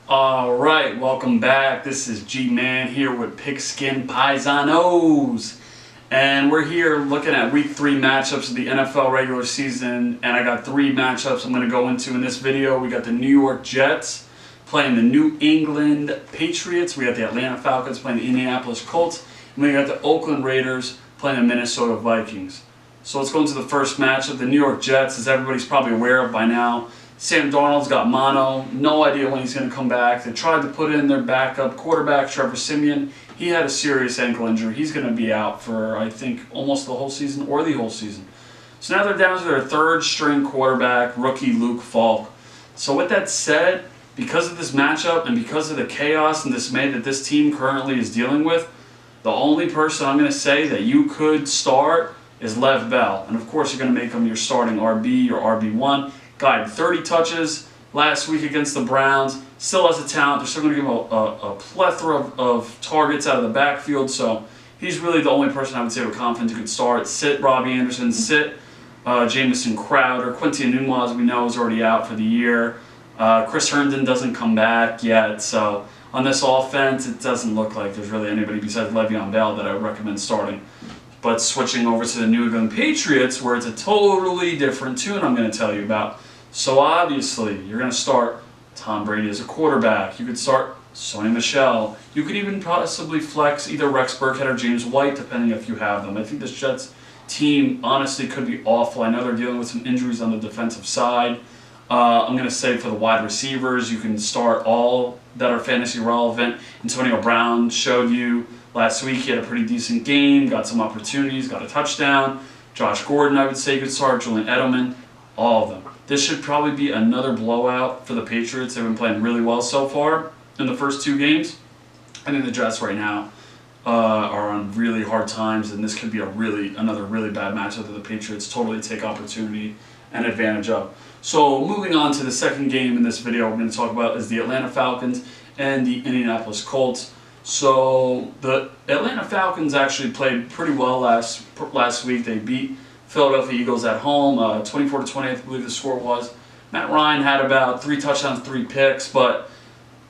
Alright, welcome back. This is G-Man here with Pigskin Paisanos. And we're here looking at week 3 matchups of the NFL regular season. And I got 3 matchups I'm going to go into in this video. We got the New York Jets playing the New England Patriots. We got the Atlanta Falcons playing the Indianapolis Colts. And we got the Oakland Raiders playing the Minnesota Vikings. So let's go into the first matchup. The New York Jets, as everybody's probably aware of by now, Sam Darnold's got mono, no idea when he's going to come back. They tried to put in their backup quarterback, Trevor Siemian. He had a serious ankle injury. He's going to be out for, I think, almost the whole season or the whole season. So now they're down to their 3rd string quarterback, rookie Luke Falk. So with that said, because of this matchup and because of the chaos and dismay that this team currently is dealing with, the only person I'm going to say that you could start is Lev Bell. And of course, you're going to make him your starting RB or RB1. Guy had 30 touches last week against the Browns. Still has the talent. They're still going to give him a plethora of targets out of the backfield. So he's really the only person I would say with confidence you could start. Sit Robbie Anderson. Sit Jamison Crowder. Quincy Enunwa, as we know, is already out for the year. Chris Herndon doesn't come back yet. So on this offense, it doesn't look like there's really anybody besides Le'Veon Bell that I would recommend starting. But switching over to the New England Patriots, where it's a totally different tune I'm going to tell you about. So obviously, you're going to start Tom Brady as a quarterback. You could start Sony Michel. You could even possibly flex either Rex Burkhead or James White, depending if you have them. I think this Jets team, honestly, could be awful. I know they're dealing with some injuries on the defensive side. I'm going to say for the wide receivers, you can start all that are fantasy relevant. Antonio Brown showed you last week. He had a pretty decent game, got some opportunities, got a touchdown. Josh Gordon, I would say, you could start. Julian Edelman, all of them. This should probably be another blowout for the Patriots. They've been playing really well so far in the first 2 games. I think the Jets right now are on really hard times, and this could be another really bad matchup that the Patriots totally take opportunity and advantage of. So moving on to the second game in this video we're going to talk about is the Atlanta Falcons and the Indianapolis Colts. So the Atlanta Falcons actually played pretty well last week. They beat Philadelphia Eagles at home, 24-20, I believe the score was. Matt Ryan had about 3 touchdowns, 3 picks, but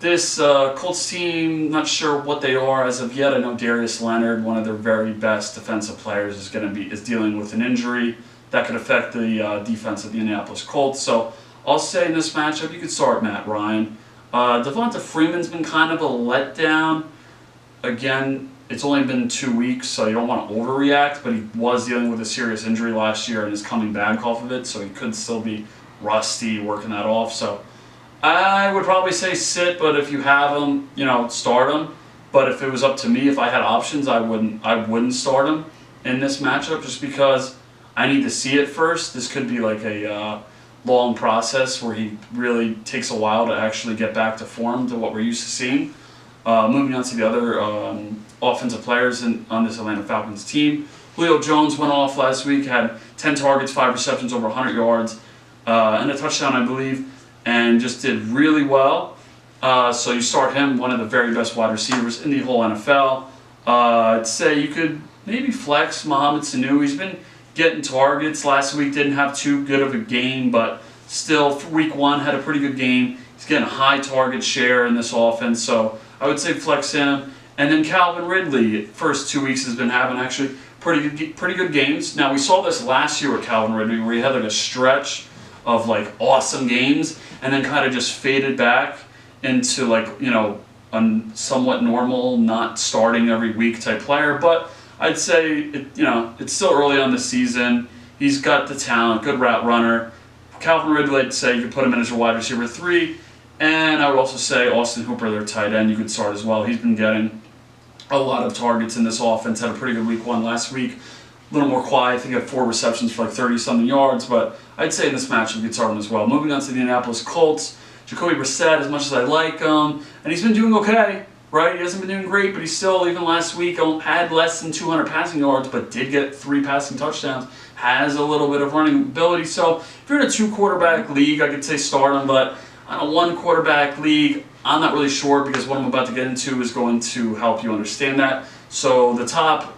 this Colts team, not sure what they are as of yet. I know Darius Leonard, one of their very best defensive players, is dealing with an injury that could affect the defense of the Indianapolis Colts. So I'll say in this matchup, you could start Matt Ryan. Devonta Freeman's been kind of a letdown. Again, it's only been 2 weeks, so you don't want to overreact, but he was dealing with a serious injury last year and is coming back off of it, so he could still be rusty working that off. So I would probably say sit, but if you have him, start him. But if it was up to me, if I had options, I wouldn't start him in this matchup just because I need to see it first. This could be like a long process where he really takes a while to actually get back to form to what we're used to seeing. Moving on to the other offensive players on this Atlanta Falcons team. Julio Jones went off last week, had 10 targets, 5 receptions, over 100 yards, and a touchdown, I believe, and just did really well. So you start him, one of the very best wide receivers in the whole NFL. I'd say you could maybe flex Mohamed Sanu. He's been getting targets. Last week didn't have too good of a game, but still, week 1 had a pretty good game. He's getting a high target share in this offense, so I would say flex him. And then Calvin Ridley, first 2 weeks, has been having actually pretty good games. Now, we saw this last year with Calvin Ridley, where he had like a stretch of like awesome games and then kind of just faded back into like, a somewhat normal, not starting every week type player. But I'd say, it's still early on the season. He's got the talent, good route runner. Calvin Ridley, I'd say you could put him in as your wide receiver 3. And I would also say Austin Hooper, their tight end, you could start as well. He's been getting a lot of targets in this offense. Had a pretty good week 1 last week. A little more quiet. I think he had 4 receptions for like 30-something yards. But I'd say in this matchup, you could start him as well. Moving on to the Indianapolis Colts. Jacoby Brissett, as much as I like him, and he's been doing okay, right? He hasn't been doing great, but he's still, even last week, had less than 200 passing yards, but did get 3 passing touchdowns. Has a little bit of running ability. So if you're in a 2-quarterback league, I could say start him, but on a 1-quarterback league, I'm not really sure because what I'm about to get into is going to help you understand that. So the top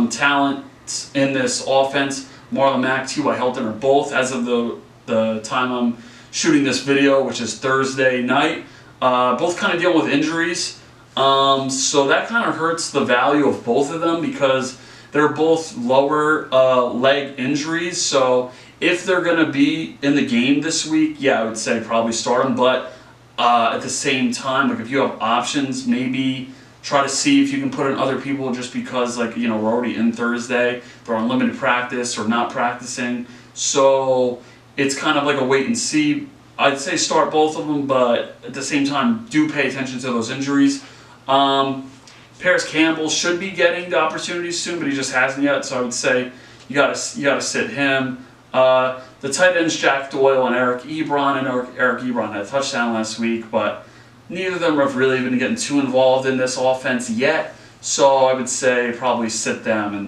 talents in this offense, Marlon Mack, T.Y. Hilton, are both, as of the time I'm shooting this video, which is Thursday night, Both kind of dealing with injuries. So that kind of hurts the value of both of them because they're both lower leg injuries. So if they're going to be in the game this week, yeah, I would say probably start them. But at the same time, like if you have options, maybe try to see if you can put in other people just because, like, you know, we're already in Thursday. They're on limited practice or not practicing. So it's kind of like a wait and see. I'd say start both of them, but at the same time, do pay attention to those injuries. Paris Campbell should be getting the opportunities soon, but he just hasn't yet. So I would say you gotta sit him. The tight ends Jack Doyle and Eric Ebron, and Eric Ebron had a touchdown last week, but neither of them have really been getting too involved in this offense yet. So I would say probably sit them,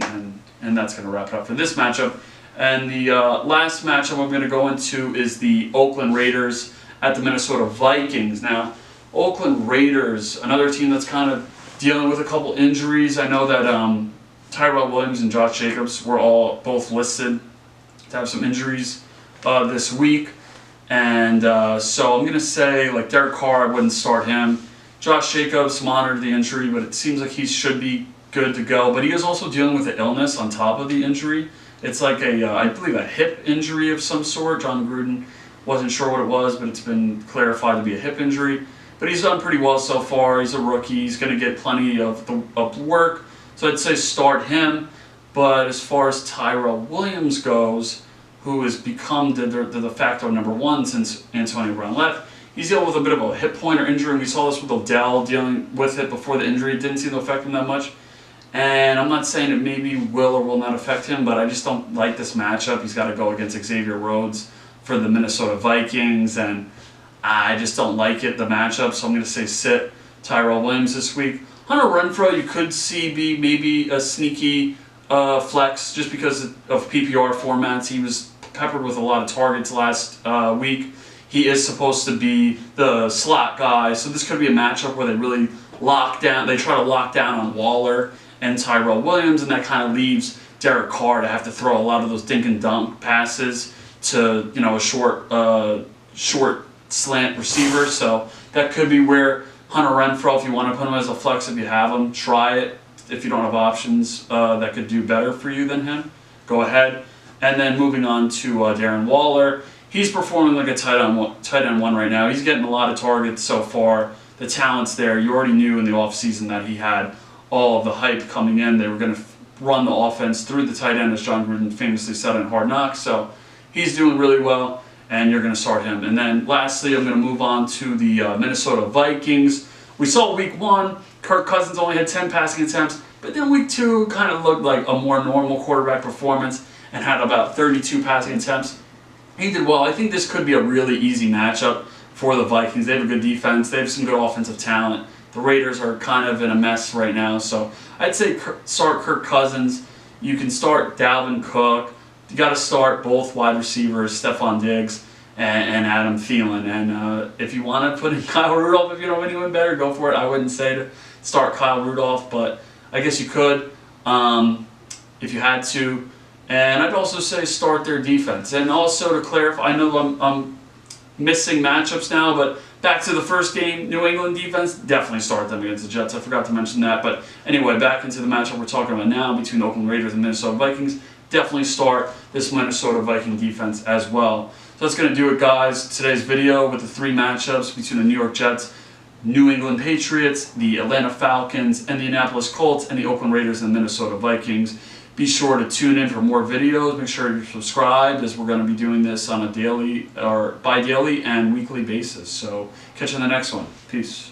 and that's going to wrap it up for this matchup. And the last matchup I'm going to go into is the Oakland Raiders at the Minnesota Vikings. Now, Oakland Raiders, another team that's kind of dealing with a couple injuries. I know that Tyrell Williams and Josh Jacobs were both listed to have some injuries this week. And so I'm going to say, like, Derek Carr, I wouldn't start him. Josh Jacobs monitored the injury, but it seems like he should be good to go. But he is also dealing with the illness on top of the injury. It's like I believe a hip injury of some sort. John Gruden wasn't sure what it was, but it's been clarified to be a hip injury. But he's done pretty well so far. He's a rookie. He's going to get plenty of work. So I'd say start him. But as far as Tyrell Williams goes, who has become the de facto number one since Antonio Brown left, he's dealing with a bit of a hip pointer injury. We saw this with Odell dealing with it before the injury. It didn't seem to affect him that much. And I'm not saying it maybe will or will not affect him, but I just don't like this matchup. He's got to go against Xavier Rhodes for the Minnesota Vikings, and I just don't like it, the matchup. So I'm going to say sit Tyrell Williams this week. Hunter Renfrow, you could see be maybe a sneaky flex just because of PPR formats. He was peppered with a lot of targets last week. He is supposed to be the slot guy, so this could be a matchup where they really try to lock down on Waller and Tyrell Williams, and that kind of leaves Derek Carr to have to throw a lot of those dink and dunk passes to, you know, a short slant receiver. So that could be where Hunter Renfrow, if you want to put him as a flex, if you have him, try it. If you don't have options that could do better for you than him, go ahead. And then moving on to Darren Waller, he's performing like a tight end one right now. He's getting a lot of targets so far. The talent's there. You already knew in the offseason that he had all of the hype coming in. They were going to run the offense through the tight end, as John Gruden famously said in Hard Knocks. So he's doing really well, and you're going to start him. And then lastly, I'm going to move on to the Minnesota Vikings. We saw week 1, Kirk Cousins only had 10 passing attempts, but then week 2 kind of looked like a more normal quarterback performance and had about 32 passing attempts. He did well. I think this could be a really easy matchup for the Vikings. They have a good defense. They have some good offensive talent. The Raiders are kind of in a mess right now, so I'd say start Kirk Cousins. You can start Dalvin Cook. You got to start both wide receivers, Stephon Diggs and Adam Thielen. And if you want to put in Kyle Rudolph, if you don't have anyone better, go for it. I wouldn't say to start Kyle Rudolph, but I guess you could if you had to. And I'd also say start their defense. And also to clarify, I know I'm missing matchups now, but back to the first game, New England defense, definitely start them against the Jets. I forgot to mention that. But anyway, back into the matchup we're talking about now between the Oakland Raiders and Minnesota Vikings. Definitely start this Minnesota Viking defense as well. So that's going to do it, guys. Today's video with the 3 matchups between the New York Jets, New England Patriots, the Atlanta Falcons, Indianapolis Colts, and the Oakland Raiders and Minnesota Vikings. Be sure to tune in for more videos. Make sure you're subscribed, as we're going to be doing this on a daily or bi-daily and weekly basis. So catch you in the next one. Peace.